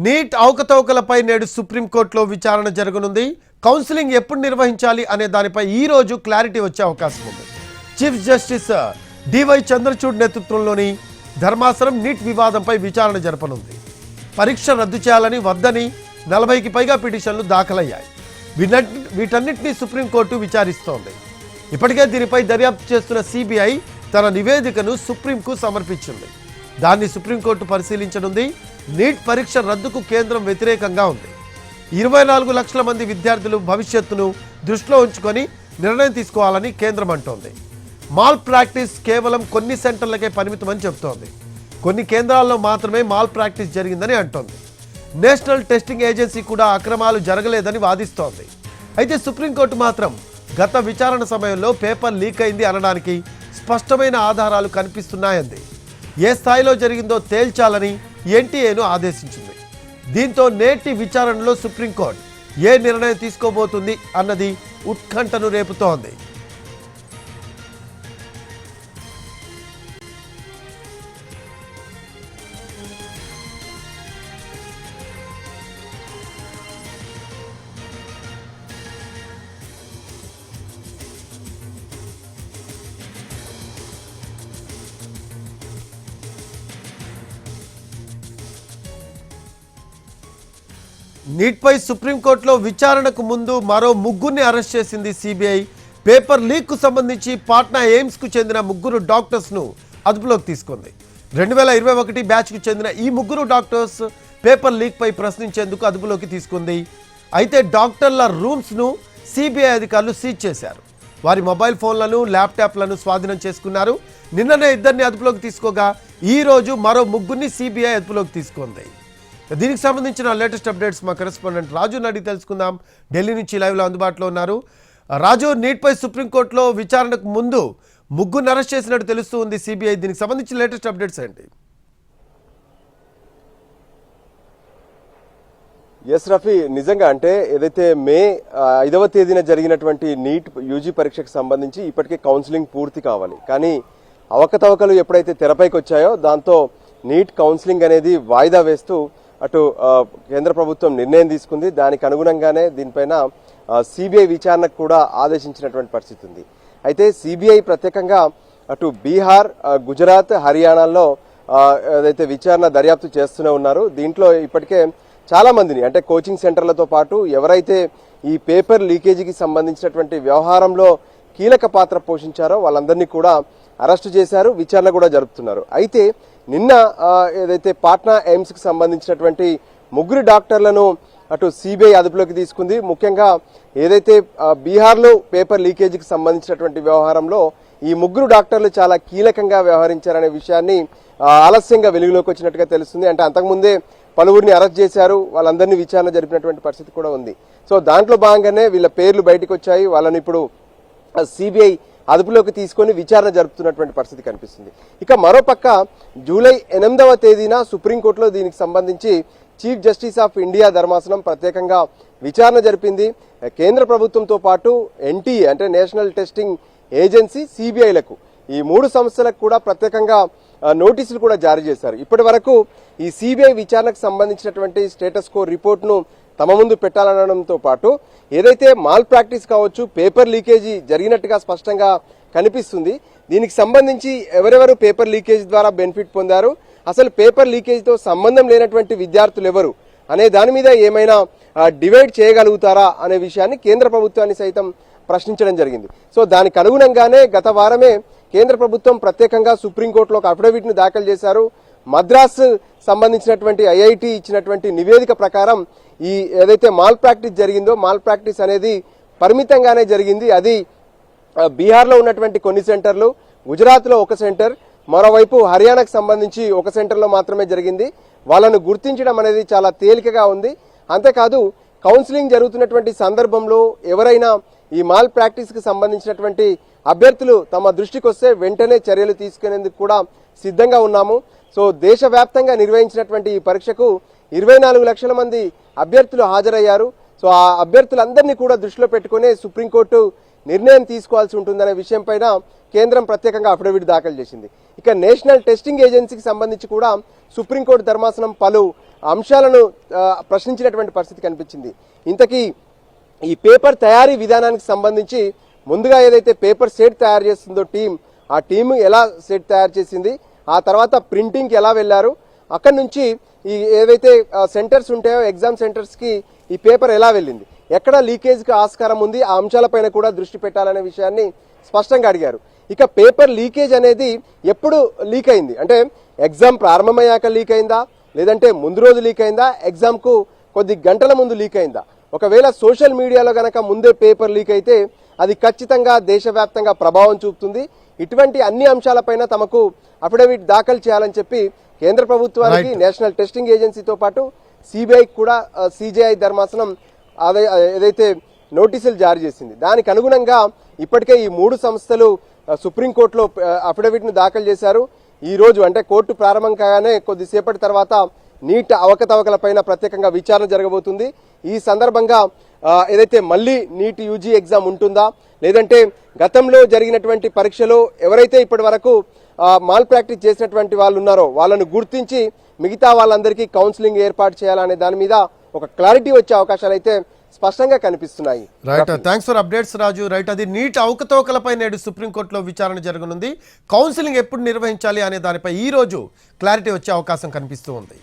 Neat అవకతవకలపై నేడు సుప్రీంకోర్టులో విచారణ జరగనుంది. కౌన్సిలింగ్ ఎప్పుడు నిర్వహించాలి అనే దానిపై ఈ రోజు క్లారిటీ వచ్చే అవకాశం ఉంది. చీఫ్ జస్టిస్ డివై చంద్రచూడ్ నేతృత్వంలోని ధర్మాసనం నీట్ వివాదంపై విచారణ జరపనుంది. పరీక్ష రద్దు చేయాలని వద్దని 40కి పైగా పిటిషన్లు దాఖలయ్యాయి. వీటన్నిటినీ సుప్రీంకోర్టు విచారిస్తోంది. ఇప్పటికే దీనిపై దర్యాప్తు చేస్తున్న సిబిఐ తన నివేదికను సుప్రీంకు సమర్పించింది. దాన్ని సుప్రీంకోర్టు పరిశీలించనుంది. నీట్ పరీక్ష రద్దుకు కేంద్రం వ్యతిరేకంగా ఉంది. 24 లక్షల మంది విద్యార్థులు భవిష్యత్తును దృష్టిలో ఉంచుకొని నిర్ణయం తీసుకోవాలని కేంద్రం అంటోంది. మాల్ ప్రాక్టీస్ కేవలం కొన్ని సెంటర్లకే పరిమితమని చెబుతోంది. కొన్ని కేంద్రాల్లో మాత్రమే మాల్ ప్రాక్టీస్ జరిగిందని అంటోంది. నేషనల్ టెస్టింగ్ ఏజెన్సీ కూడా అక్రమాలు జరగలేదని వాదిస్తోంది. అయితే సుప్రీంకోర్టు మాత్రం గత విచారణ సమయంలో పేపర్ లీక్ అయింది అనడానికి స్పష్టమైన ఆధారాలు కనిపిస్తున్నాయంది. ఏ స్థాయిలో జరిగిందో తేల్చాలని ఎన్టీఏను ఆదేశించింది. దీంతో నేటి విచారణలో సుప్రీంకోర్టు ఏ నిర్ణయం తీసుకోబోతుంది అన్నది ఉత్కంఠను రేపుతోంది. నీట్పై సుప్రీంకోర్టులో విచారణకు ముందు మరో ముగ్గురిని అరెస్ట్ చేసింది సిబిఐ. పేపర్ లీక్కు సంబంధించి పాట్నా ఎయిమ్స్కు చెందిన ముగ్గురు డాక్టర్స్ను అదుపులోకి తీసుకుంది. 2021 బ్యాచ్కు చెందిన ఈ ముగ్గురు డాక్టర్స్ పేపర్ లీక్పై ప్రశ్నించేందుకు అదుపులోకి తీసుకుంది. అయితే డాక్టర్ల రూమ్స్ను సిబిఐ అధికారులు సీజ్ చేశారు. వారి మొబైల్ ఫోన్లను ల్యాప్టాప్లను స్వాధీనం చేసుకున్నారు. నిన్ననే ఇద్దరిని అదుపులోకి తీసుకోగా ఈ రోజు మరో ముగ్గురిని సిబిఐ అదుపులోకి తీసుకుంది. దీనికి సంబంధించిన లేటెస్ట్ అప్డేట్స్ మా కరెస్పాండెంట్ రాజుని అడిగి తెలుసుకుందాం. ఢిల్లీ నుంచి లైవ్లో అందుబాటులో ఉన్నారు. రాజు, నీట్పై సుప్రీంకోర్టులో విచారణకు ముందు ముగ్గురిని అరెస్ట్ చేసినట్టు తెలుస్తూ ఉంది సిబిఐ. దీనికి సంబంధించిన లేటెస్ట్ అప్డేట్స్ ఏంటి? ఎస్ రఫీ, నిజంగా అంటే ఏదైతే మే 5వ తేదీన జరిగినటువంటి నీట్ యూజీ పరీక్షకు సంబంధించి ఇప్పటికే కౌన్సిలింగ్ పూర్తి కావాలి. కానీ అవకతవకలు ఎప్పుడైతే తెరపైకి వచ్చాయో దాంతో నీట్ కౌన్సిలింగ్ అనేది వాయిదా వేస్తూ అటు కేంద్ర ప్రభుత్వం నిర్ణయం తీసుకుంది. దానికి అనుగుణంగానే దీనిపైన సిబిఐ విచారణకు కూడా ఆదేశించినటువంటి పరిస్థితి ఉంది. అయితే సిబిఐ ప్రత్యేకంగా అటు బీహార్, గుజరాత్, హర్యానాలో ఏదైతే విచారణ దర్యాప్తు చేస్తూనే ఉన్నారు. దీంట్లో ఇప్పటికే చాలా మందిని అంటే కోచింగ్ సెంటర్లతో పాటు ఎవరైతే ఈ పేపర్ లీకేజీకి సంబంధించినటువంటి వ్యవహారంలో కీలక పాత్ర పోషించారో వాళ్ళందరినీ కూడా అరెస్టు చేశారు, విచారణ కూడా జరుపుతున్నారు. అయితే నిన్న ఏదైతే పాట్నా ఎయిమ్స్ కి సంబంధించినటువంటి ముగ్గురు డాక్టర్లను అటు సిబిఐ అదుపులోకి తీసుకుంది. ముఖ్యంగా ఏదైతే బీహార్లో పేపర్ లీకేజీకి సంబంధించినటువంటి వ్యవహారంలో ఈ ముగ్గురు డాక్టర్లు చాలా కీలకంగా వ్యవహరించారనే విషయాన్ని ఆలస్యంగా వెలుగులోకి వచ్చినట్టుగా తెలుస్తుంది. అంటే అంతకుముందే పలువురిని అరెస్ట్ చేశారు, వాళ్ళందరినీ విచారణ జరిపినటువంటి పరిస్థితి కూడా ఉంది. సో దాంట్లో భాగంగానే వీళ్ళ పేర్లు బయటకు వచ్చాయి. వాళ్ళని ఇప్పుడు సిబిఐ అదుపులోకి తీసుకొని విచారణ జరుపుతున్నటువంటి పరిస్థితి కనిపిస్తుంది. ఇక మరోపక్క జూలై 8వ తేదీన సుప్రీంకోర్టులో దీనికి సంబంధించి చీఫ్ జస్టిస్ ఆఫ్ ఇండియా ధర్మాసనం ప్రత్యేకంగా విచారణ జరిపింది. కేంద్ర ప్రభుత్వంతో పాటు ఎన్టీఏ అంటే నేషనల్ టెస్టింగ్ ఏజెన్సీ, సిబిఐలకు ఈ 3 సంస్థలకు కూడా ప్రత్యేకంగా నోటీసులు కూడా జారీ చేశారు. ఇప్పటి వరకు ఈ సిబిఐ విచారణకు సంబంధించినటువంటి స్టేటస్ కో రిపోర్ట్ను తమ ముందు పెట్టాలనడంతో పాటు ఏదైతే మాల్ ప్రాక్టీస్ కావచ్చు, పేపర్ లీకేజీ జరిగినట్టుగా స్పష్టంగా కనిపిస్తుంది. దీనికి సంబంధించి ఎవరెవరు పేపర్ లీకేజీ ద్వారా బెనిఫిట్ పొందారు, అసలు పేపర్ లీకేజీతో సంబంధం లేనటువంటి విద్యార్థులు ఎవరు అనే దాని మీద ఏమైనా డివైడ్ చేయగలుగుతారా అనే విషయాన్ని కేంద్ర ప్రభుత్వాన్ని సైతం ప్రశ్నించడం జరిగింది. సో దానికి అనుగుణంగానే గత వారమే కేంద్ర ప్రభుత్వం ప్రత్యేకంగా సుప్రీంకోర్టులో ఒక అఫిడవిట్ ను దాఖలు చేశారు. మద్రాస్ సంబంధించినటువంటి ఐఐటి ఇచ్చినటువంటి నివేదిక ప్రకారం ఈ ఏదైతే మాల్ ప్రాక్టీస్ జరిగిందో మాల్ ప్రాక్టీస్ అనేది పరిమితంగానే జరిగింది. అది బీహార్లో ఉన్నటువంటి కొన్ని సెంటర్లు, గుజరాత్లో ఒక సెంటర్, మరోవైపు హర్యానాకు సంబంధించి ఒక సెంటర్లో మాత్రమే జరిగింది. వాళ్ళను గుర్తించడం అనేది చాలా తేలికగా ఉంది. అంతేకాదు కౌన్సిలింగ్ జరుగుతున్నటువంటి సందర్భంలో ఎవరైనా ఈ మాల్ ప్రాక్టీస్ కి సంబంధించినటువంటి అభ్యర్థులు తమ దృష్టికి వస్తే వెంటనే చర్యలు తీసుకునేందుకు కూడా సిద్ధంగా ఉన్నాము. సో దేశవ్యాప్తంగా నిర్వహించినటువంటి ఈ పరీక్షకు 24 లక్షల మంది అభ్యర్థులు హాజరయ్యారు. సో ఆ అభ్యర్థులందరినీ కూడా దృష్టిలో పెట్టుకునే సుప్రీంకోర్టు నిర్ణయం తీసుకోవాల్సి ఉంటుందనే విషయం పైన కేంద్రం ప్రత్యేకంగా అఫిడవిట్ దాఖలు చేసింది. ఇక నేషనల్ టెస్టింగ్ ఏజెన్సీకి సంబంధించి కూడా సుప్రీంకోర్టు ధర్మాసనం పలు అంశాలను ప్రశ్నించినటువంటి పరిస్థితి కనిపించింది. ఇంతకీ ఈ పేపర్ తయారీ విధానానికి సంబంధించి ముందుగా ఏదైతే పేపర్ సెట్ తయారు చేస్తుందో ఆ టీం ఎలా సెట్ తయారు చేసింది, ఆ తర్వాత ప్రింటింగ్కి ఎలా వెళ్ళారు, అక్కడి నుంచి ఈ ఏవైతే సెంటర్స్ ఉంటాయో ఎగ్జామ్ సెంటర్స్కి ఈ పేపర్ ఎలా వెళ్ళింది, ఎక్కడ లీకేజ్కి ఆస్కారం ఉంది, ఆ అంశాలపైన కూడా దృష్టి పెట్టాలనే విషయాన్ని స్పష్టంగా అడిగారు. ఇక పేపర్ లీకేజ్ అనేది ఎప్పుడు లీక్ అయింది అంటే ఎగ్జామ్ ప్రారంభమయ్యాక లీక్ అయిందా, లేదంటే ముందు రోజు లీక్ అయిందా, ఎగ్జామ్కు కొద్ది గంటల ముందు లీక్ అయిందా? ఒకవేళ సోషల్ మీడియాలో గనక ముందే పేపర్ లీక్ అయితే అది ఖచ్చితంగా దేశవ్యాప్తంగా ప్రభావం చూపుతుంది. ఇటువంటి అన్ని అంశాలపైన తమకు అఫిడవిట్ దాఖలు చేయాలని చెప్పి కేంద్ర ప్రభుత్వానికి, నేషనల్ టెస్టింగ్ ఏజెన్సీతో పాటు సిబిఐ కూడా సిజేఐ ధర్మాసనం ఏదైతే నోటీసులు జారీ చేసింది దానికి అనుగుణంగా ఇప్పటికే ఈ 3 సంస్థలు సుప్రీంకోర్టులో అఫిడవిట్ను దాఖలు చేశారు. ఈ రోజు అంటే కోర్టు ప్రారంభం కాగానే కొద్దిసేపటి తర్వాత నీట్ అవకతవకలపైన ప్రత్యేకంగా విచారణ జరగబోతుంది. ఈ సందర్భంగా ఏదైతే మళ్ళీ నీట్ యూజీ ఎగ్జామ్ ఉంటుందా, లేదంటే గతంలో జరిగినటువంటి పరీక్షలో ఎవరైతే ఇప్పటి వరకు మాల్ ప్రాక్టీస్ చేసినటువంటి వాళ్ళు ఉన్నారో వాళ్ళను గుర్తించి మిగతా వాళ్ళందరికీ కౌన్సిలింగ్ ఏర్పాటు చేయాలనే దాని మీద ఒక క్లారిటీ వచ్చే అవకాశాలు అయితే స్పష్టంగా కనిపిస్తున్నాయి. Right, thanks for updates Raju. Right, అది నీట్ అవకతవకలపై నేడు సుప్రీంకోర్టులో విచారణ జరగనుంది. కౌన్సిలింగ్ ఎప్పుడు నిర్వహించాలి అనే దానిపై ఈ రోజు క్లారిటీ వచ్చే అవకాశం కనిపిస్తూ ఉంది.